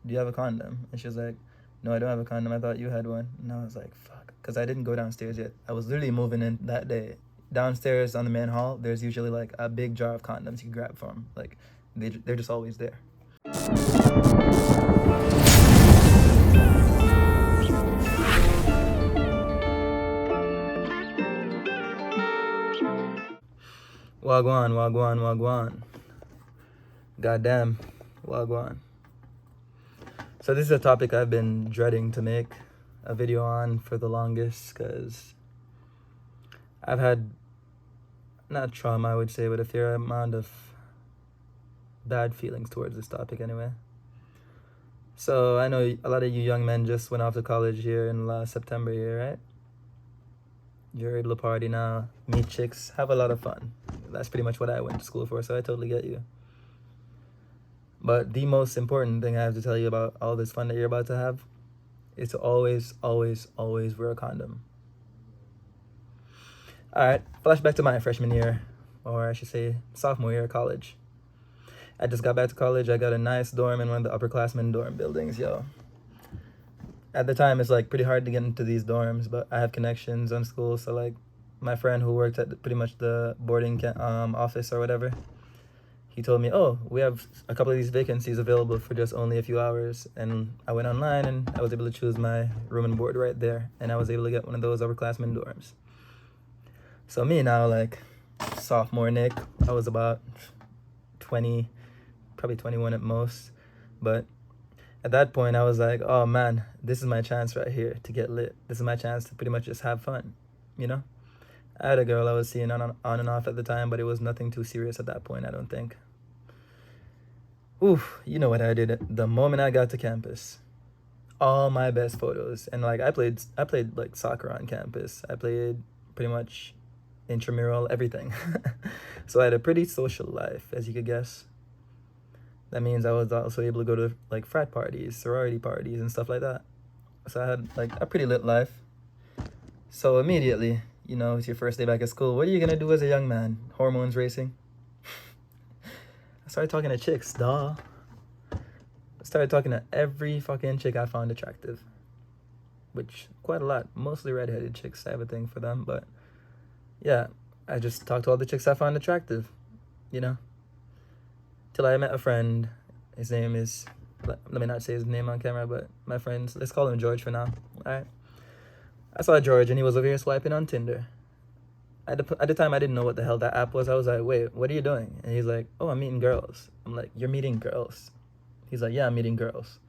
do you have a condom? And she was like, no, I don't have a condom. I thought you had one. And I was like, fuck. Because I didn't go downstairs yet. I was literally moving in that day. Downstairs on the main hall, there's usually like a big jar of condoms you can grab from. Like, they're just always there. Wagwan, wagwan, wagwan. Goddamn, wagwan. So this is a topic I've been dreading to make a video on for the longest, because I've had, not trauma I would say, but a fair amount of bad feelings towards this topic anyway. So I know a lot of you young men just went off to college here in last September here, right? You're able to party now, meet chicks, have a lot of fun. That's pretty much what I went to school for, so I totally get you. But the most important thing I have to tell you about all this fun that you're about to have is to always, always, always wear a condom. Alright, flashback to my freshman year, or I should say sophomore year of college. I just got back to college. I got a nice dorm in one of the upperclassmen dorm buildings, yo. At the time, it's like pretty hard to get into these dorms, but I have connections on school. So like my friend who worked at pretty much the boarding office or whatever, he told me, oh, we have a couple of these vacancies available for just only a few hours. And I went online and I was able to choose my room and board right there. And I was able to get one of those upperclassmen dorms. So me now, like sophomore Nick, I was about 20, probably 21 at most. But at that point, I was like, oh man, this is my chance right here to get lit. This is my chance to pretty much just have fun, you know? I had a girl I was seeing on and off at the time, but it was nothing too serious at that point, I don't think. Oof, you know what I did the moment I got to campus. All my best photos. And like I played like soccer on campus. I played pretty much intramural, everything. So I had a pretty social life, as you could guess. That means I was also able to go to like frat parties, sorority parties, and stuff like that. So I had like a pretty lit life. So immediately, you know, it's your first day back at school. What are you gonna do as a young man? Hormones racing. I started talking to chicks, duh. I started talking to every fucking chick I found attractive. Which, quite a lot. Mostly redheaded chicks. I have a thing for them, but yeah, I just talked to all the chicks I found attractive, you know? Till I met a friend. His name is, let me not say his name on camera, but my friends, let's call him George for now. All right. I saw George and he was over here swiping on Tinder. At the time, I didn't know what the hell that app was. I was like, wait, what are you doing? And he's like, oh, I'm meeting girls. I'm like, you're meeting girls? He's like, yeah, I'm meeting girls.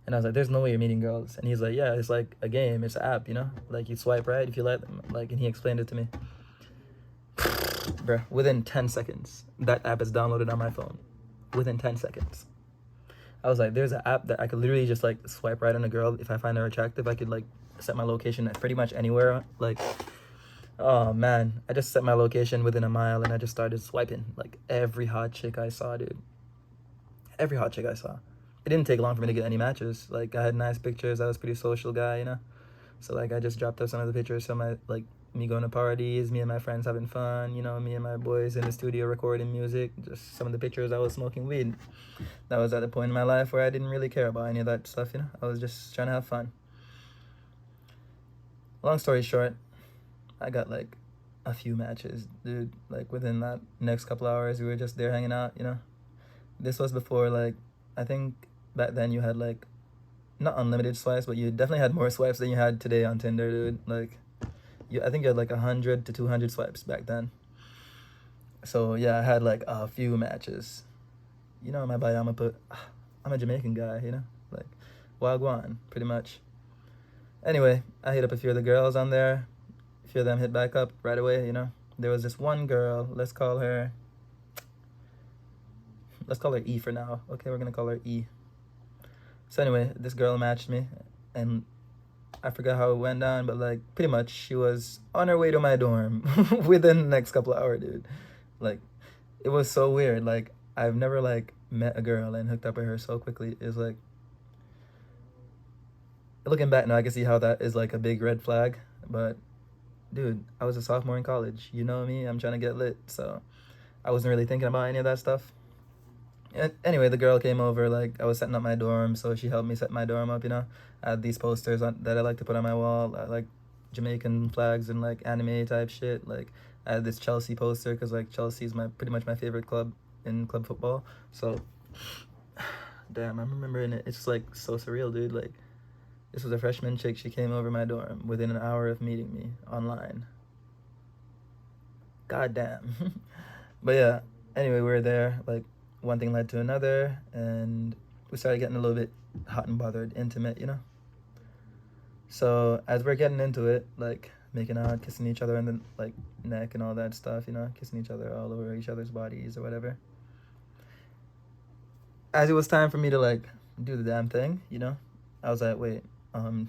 And I was like, there's no way you're meeting girls. And he's like, yeah, it's like a game. It's an app, you know? Like you swipe right if you like them. Like, and he explained it to me. Bruh, within 10 seconds, that app is downloaded on my phone. Within 10 seconds. I was like, there's an app that I could literally just like swipe right on a girl. If I find her attractive, I could like set my location at pretty much anywhere. Like, oh man, I just set my location within a mile and I just started swiping like every hot chick I saw, dude. Every hot chick I saw. It didn't take long for me to get any matches. Like I had nice pictures. I was a pretty social guy, you know? So like I just dropped up some of the pictures, some of like me going to parties, me and my friends having fun, you know, me and my boys in the studio recording music, just some of the pictures I was smoking weed. That was at the point in my life where I didn't really care about any of that stuff, you know? I was just trying to have fun. Long story short, I got like a few matches, dude. Like within that next couple hours, we were just there hanging out, you know? This was before like, I think back then you had like, not unlimited swipes, but you definitely had more swipes than you had today on Tinder, dude. Like, I think you had like 100 to 200 swipes back then. So yeah, I had like a few matches. You know, in my bio, I'm a Jamaican guy, you know, like Wagwan, pretty much. Anyway, I hit up a few of the girls on there. A few of them hit back up right away, you know. There was this one girl, let's call her E for now. Okay, we're gonna call her E. So anyway, this girl matched me, and I forgot how it went down, but like pretty much she was on her way to my dorm within the next couple of hours, dude. Like it was so weird. Like I've never like met a girl and hooked up with her so quickly. It's like, looking back now, I can see how that is like a big red flag. But dude, I was a sophomore in college. You know me, I'm trying to get lit, so I wasn't really thinking about any of that stuff. Anyway, the girl came over, like, I was setting up my dorm, so she helped me set my dorm up, you know. I had these posters that I like to put on my wall, like Jamaican flags and like anime type shit. Like, I had this Chelsea poster because like Chelsea is my pretty much my favorite club in club football. So, damn, I'm remembering it. It's like so surreal, dude. Like, this was a freshman chick. She came over my dorm within an hour of meeting me online. God damn. But yeah, anyway, we were there. Like, one thing led to another, and we started getting a little bit hot and bothered, intimate, you know? So, as we're getting into it, like, making out, kissing each other in the, like, neck and all that stuff, you know? Kissing each other all over each other's bodies or whatever. As it was time for me to, like, do the damn thing, you know? I was like, wait, do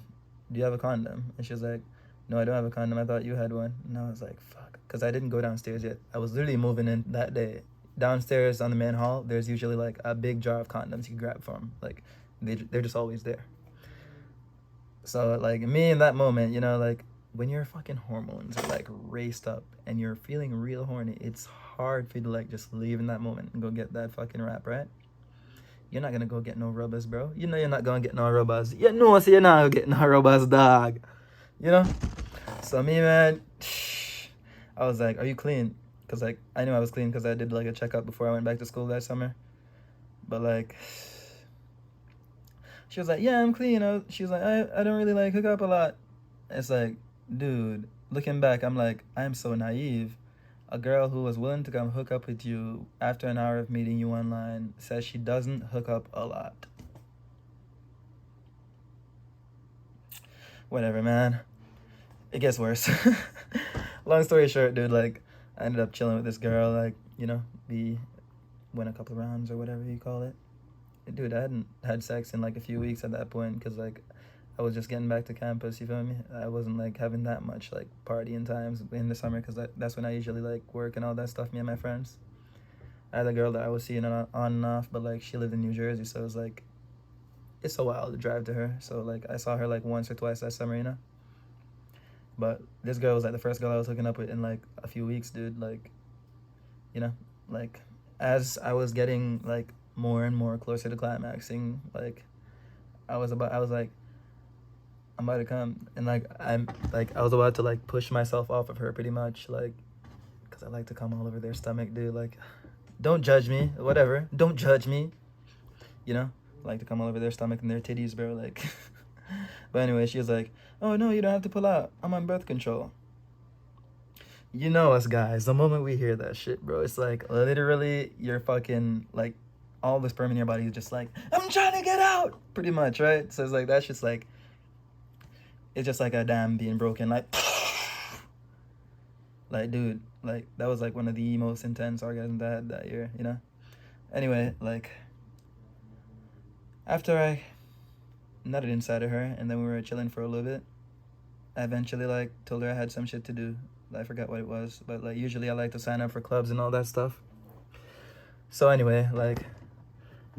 you have a condom? And she was like, no, I don't have a condom. I thought you had one. And I was like, fuck. Because I didn't go downstairs yet. I was literally moving in that day. Downstairs on the main hall, there's usually like a big jar of condoms you can grab from. Like, they're just always there. So, like, me in that moment, you know, like, when your fucking hormones are, like, raced up and you're feeling real horny, it's hard for you to, like, just leave in that moment and go get that fucking wrap, right? You're not gonna go get no rubbers, bro. You know you're not gonna get no rubbers. You know, so you're not gonna get no rubbers, dog. You know? So me, man, I was like, are you clean? Because, like, I knew I was clean because I did, like, a checkup before I went back to school that summer. But, like, she was like, yeah, I'm clean. She was like, I don't really, like, hook up a lot. It's like, dude, looking back, I'm like, I am so naive. A girl who was willing to come hook up with you after an hour of meeting you online says she doesn't hook up a lot. Whatever, man. It gets worse. Long story short, dude, like, I ended up chilling with this girl, like, you know, we went a couple of rounds or whatever you call it. Dude, I hadn't had sex in, like, a few weeks at that point because, like, I was just getting back to campus, you feel me? I wasn't, like, having that much, like, partying times in the summer because that's when I usually, like, work and all that stuff, me and my friends. I had a girl that I was seeing on and off, but, like, she lived in New Jersey, so it was, like, it's a while to drive to her. So, like, I saw her, like, once or twice that summer, you know? But this girl was, like, the first girl I was hooking up with in, like, a few weeks, dude. Like, you know? Like, as I was getting, like, more and more closer to climaxing, like, I was like, I'm about to come. And, like, I was about to, like, push myself off of her pretty much, like, because I like to come all over their stomach, dude. Like, don't judge me, whatever. Don't judge me, you know? I like to come all over their stomach and their titties, bro, like. But anyway, she was like, oh, no, you don't have to pull out. I'm on birth control. You know us guys, the moment we hear that shit, bro, it's like literally you're fucking like all the sperm in your body is just like, I'm trying to get out, pretty much, right? So it's like that's just like it's just like a dam being broken, like like dude, like that was like one of the most intense orgasms I had that year, you know? Anyway, like after I nutted inside of her and then we were chilling for a little bit, I eventually like told her I had some shit to do. I forgot what it was, but like usually I like to sign up for clubs and all that stuff. So anyway, like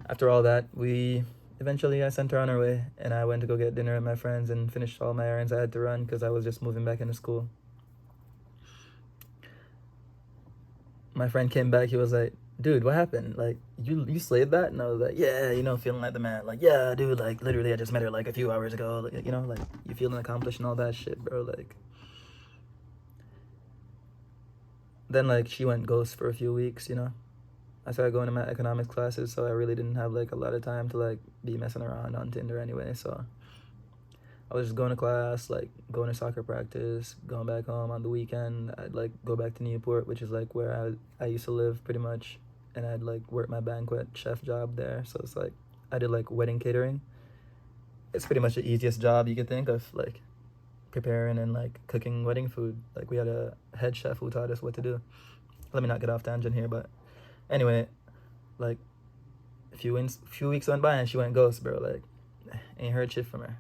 after all that, I sent her on her way, and I went to go get dinner with my friends and finished all my errands I had to run because I was just moving back into school. My friend came back. He was like, "Dude, what happened? Like, you slayed that?" And I was like, "Yeah, you know, feeling like the man. Like, yeah, dude. Like, literally, I just met her like a few hours ago. Like, you know, like you feeling accomplished and all that shit, bro. Like." Then like she went ghost for a few weeks, you know. I started going to my economics classes, so I really didn't have like a lot of time to like be messing around on Tinder anyway. So I was just going to class, like going to soccer practice, going back home on the weekend. I'd like go back to Newport, which is like where I used to live pretty much, and I'd like work my banquet chef job there. So it's like I did like wedding catering. It's pretty much the easiest job you could think of, like preparing and like cooking wedding food. Like we had a head chef who taught us what to do. Let me not get off tangent here, but anyway, like few weeks went by and she went ghost, bro. Like ain't heard shit from her.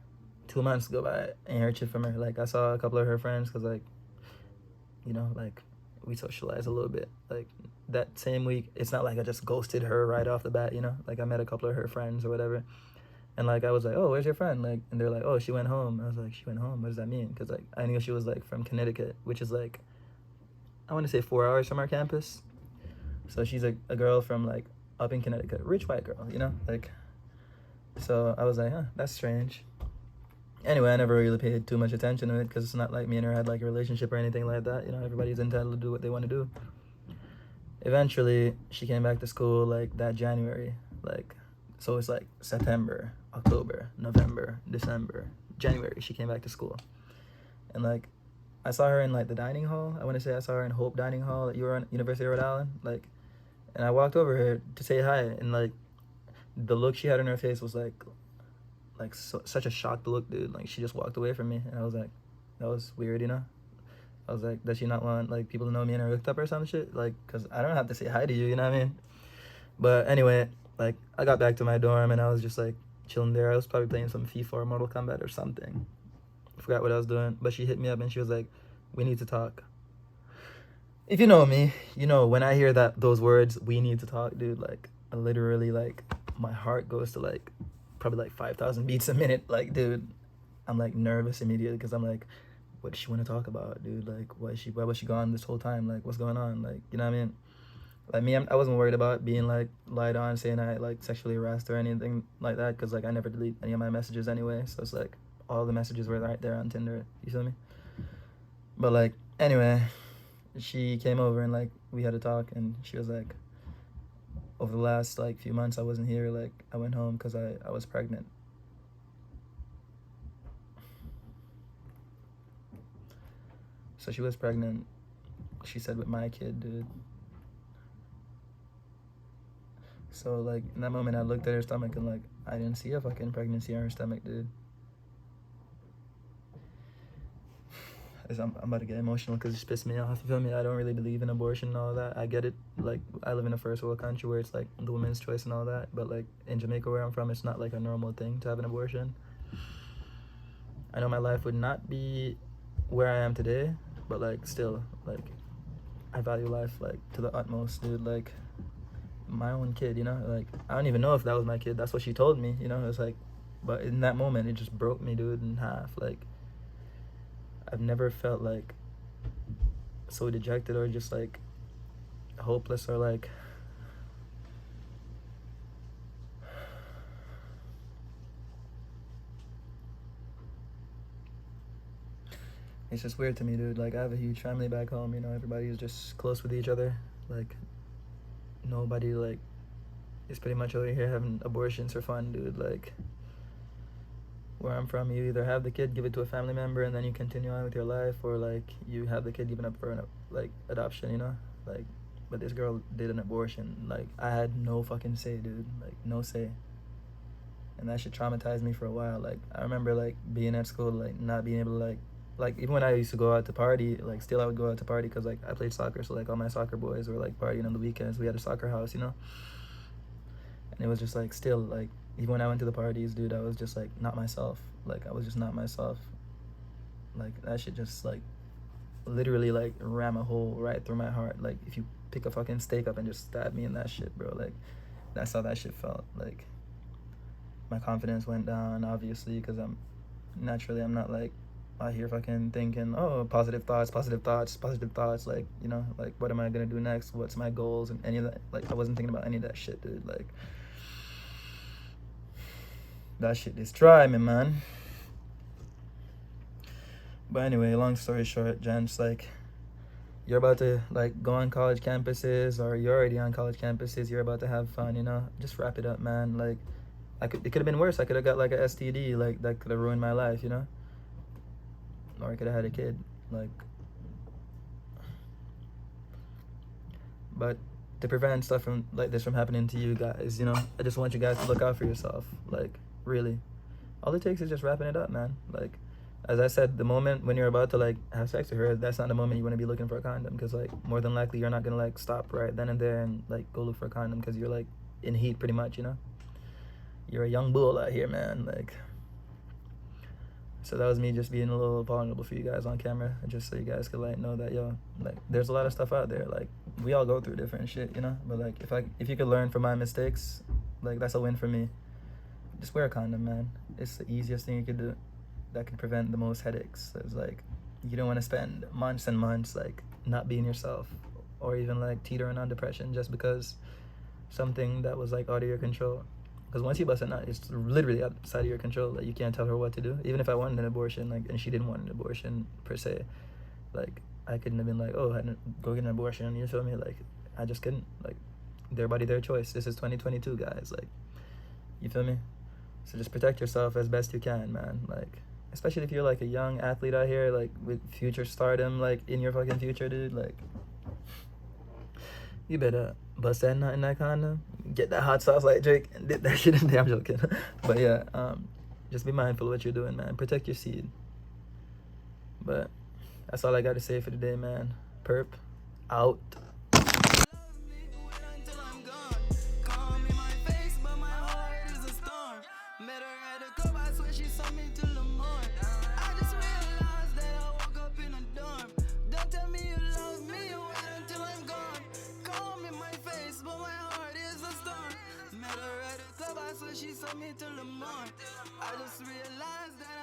2 months go by, ain't heard shit from her. Like I saw a couple of her friends because like, you know, like we socialized a little bit. Like that same week, it's not like I just ghosted her right off the bat, you know. Like I met a couple of her friends or whatever, and like I was like, oh, where's your friend? Like, and they're like, oh, she went home. I was like, she went home. What does that mean? Because like I knew she was like from Connecticut, which is like I want to say 4 hours from our campus. So she's a girl from like up in Connecticut, rich white girl, you know, like. So I was like, huh, that's strange. Anyway, I never really paid too much attention to it because it's not like me and her had like a relationship or anything like that. You know, everybody's entitled to do what they want to do. Eventually, she came back to school like that January. Like, so it's like September, October, November, December, January. She came back to school. And like, I saw her in like the dining hall. I want to say I saw her in Hope Dining Hall at University of Rhode Island. Like, and I walked over here to say hi. And like, the look she had on her face was like such a shocked look, dude. Like, she just walked away from me, and I was like, that was weird, you know. I was like, does she not want like people to know me and her hooked up or some shit? Like, cause I don't have to say hi to you, you know what I mean? But anyway, like I got back to my dorm and I was just like chilling there. I was probably playing some FIFA or Mortal Kombat or something. I forgot what I was doing, but she hit me up and she was like, we need to talk. If you know me, you know when I hear those words, we need to talk, dude, like literally like my heart goes to like probably like 5,000 beats a minute. Like, dude, I'm like nervous immediately because I'm like, what does she want to talk about, dude? Like, why was she gone this whole time? Like, what's going on? Like, you know what I mean? Like me, I wasn't worried about being like lied on, saying I like sexually harassed her or anything like that, because like I never delete any of my messages anyway. So it's like all the messages were right there on Tinder. You feel me? But like anyway, she came over and like we had a talk, and she was like, over the last like few months I wasn't here. Like I went home because I was pregnant. So she was pregnant. She said with my kid, dude. So like in that moment I looked at her stomach and like I didn't see a fucking pregnancy on her stomach, dude. I'm about to get emotional because it's pissed me off. You feel me? I don't really believe in abortion and all that. I get it. Like I live in a first world country where it's like the woman's choice and all that. But like in Jamaica where I'm from, it's not like a normal thing to have an abortion. I know my life would not be where I am today, but like still, like I value life like to the utmost, dude. Like my own kid, you know, like I don't even know if that was my kid. That's what she told me, you know. It's like, but in that moment it just broke me, dude, in half. Like I've never felt like so dejected or just like hopeless or like it's just weird to me, dude. Like I have a huge family back home, you know, everybody's just close with each other. Like nobody like is pretty much over here having abortions for fun, dude. Like where I'm from, you either have the kid, give it to a family member, and then you continue on with your life, or like you have the kid given up for like adoption, you know. Like, but this girl did an abortion. Like I had no fucking say, dude. Like no say, and that shit traumatized me for a while. Like I remember like being at school, like not being able to like even when I used to go out to party, like still I would go out to party because like I played soccer, so like all my soccer boys were like partying on the weekends. We had a soccer house, you know, and it was just like still like even when I went to the parties, dude, I was just like not myself. Like I was just not myself. Like that shit just like literally like ram a hole right through my heart. Like if you pick a fucking steak up and just stab me in that shit, bro. Like that's how that shit felt. Like my confidence went down, obviously, because I'm not like out here fucking thinking, oh, positive thoughts, positive thoughts, positive thoughts. Like, you know, like what am I gonna do next? What's my goals and any of that? Like I wasn't thinking about any of that shit, dude. Like that shit destroy me, man. But anyway, long story short, gents, like you're about to like go on college campuses, or you're already on college campuses, you're about to have fun, you know. Just wrap it up, man. Like it could have been worse. I could have got like a STD, like that could have ruined my life, you know. Or I could have had a kid, like. But to prevent stuff from like this from happening to you guys, you know, I just want you guys to look out for yourself. Like really, all it takes is just wrapping it up, man. Like as I said, the moment when you're about to like have sex with her, that's not the moment you want to be looking for a condom, because like more than likely you're not gonna like stop right then and there and like go look for a condom because you're like in heat pretty much, you know. You're a young bull out here, man. Like, so that was me just being a little vulnerable for you guys on camera, just so you guys could like know that, yo, like there's a lot of stuff out there. Like we all go through different shit, you know. But like if you could learn from my mistakes, like that's a win for me. Just wear a condom, man. It's the easiest thing you could do that could prevent the most headaches. It's like you don't want to spend months and months like not being yourself, or even like teetering on depression just because something that was like out of your control. Because once you bust a nut, it's literally outside of your control. Like you can't tell her what to do. Even if I wanted an abortion, like, and she didn't want an abortion per se, like I couldn't have been like, oh, go get an abortion. You feel me? Like I just couldn't. Like their body, their choice. This is 2022, guys. Like, you feel me? So just protect yourself as best you can, man. Like, especially if you're like a young athlete out here, like with future stardom, like in your fucking future, dude. Like, you better bust that nut in that condom, get that hot sauce like Drake, and dip that shit in there. I'm joking, but yeah, just be mindful of what you're doing, man. Protect your seed. But that's all I got to say for today, man. Perp out. She saw me till the morning. I just realized that